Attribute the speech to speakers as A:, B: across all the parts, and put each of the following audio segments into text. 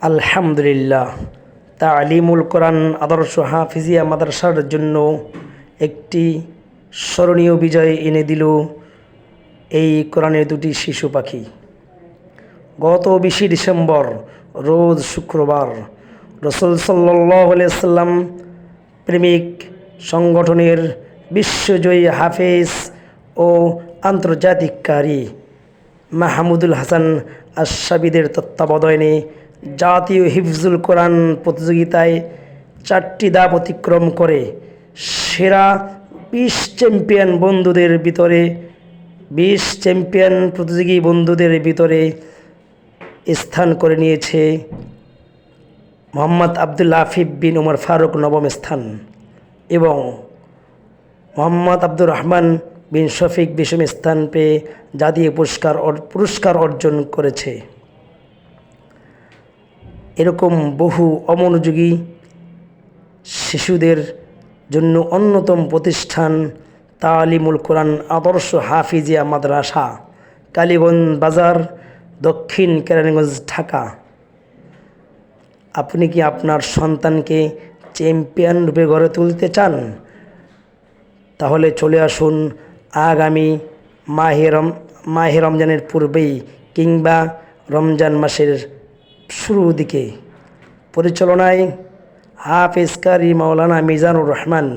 A: আলহামদুলিল্লাহ, তালিমুল কোরআন আদর্শ হাফিজিয়া মাদ্রাসার জন্য একটি স্মরণীয় বিজয় এনে দিল এই কোরআনের দুটি শিশু পাখি। গত 20 ডিসেম্বর রোজ শুক্রবার রাসূল সাল্লাল্লাহু আলাইহি ওয়াসাল্লাম প্রেমিক সংগঠনের বিশ্বজয়ী হাফেজ ও আন্তর্জাতিক কারি মাহমুদুল হাসান আশরাফিদের তত্ত্বাবধানে জাতীয় হিফজুল কোরআন প্রতিযোগিতায় 4টি ধাপ অতিক্রম করে সেরা 20 চ্যাম্পিয়ন প্রতিযোগী বন্ধুদের ভিতরে স্থান করে নিয়েছে মোহাম্মদ আব্দুল আফিফ বিন উমর ফারুক 9ম স্থান এবং মোহাম্মদ আব্দুর রহমান বিন শফিক 20ম স্থান পেয়ে জাতীয় পুরস্কার অর্জন করেছে। এরকম বহু অমনোযোগী শিশুদের জন্য অন্যতম প্রতিষ্ঠান তালিমুল কোরআন আদর্শ হাফিজিয়া মাদ্রাসা, কালীগঞ্জ বাজার, দক্ষিণ কেরানীগঞ্জ, ঢাকা। আপনি কি আপনার সন্তানকে চ্যাম্পিয়ন রূপে গড়ে তুলতে চান? তাহলে চলে আসুন আগামী মাহে রমজানের পূর্বেই কিংবা রমজান মাসের শুরুর দিকে। পরিচালনায় হাফেজ কারি মাওলানা মিজানুর রহমান।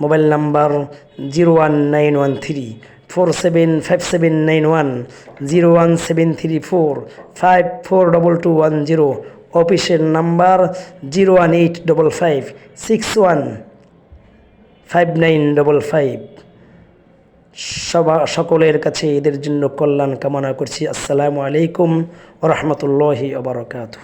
A: Mobile number 01913475791, 01734542210। অফিসের নাম্বার 01855615955। সকলের কাছে এদের জন্য কল্যাণ কামনা করছি। আসসালামু আলাইকুম ওয়া রাহমাতুল্লাহি ওয়া বারাকাতুহু।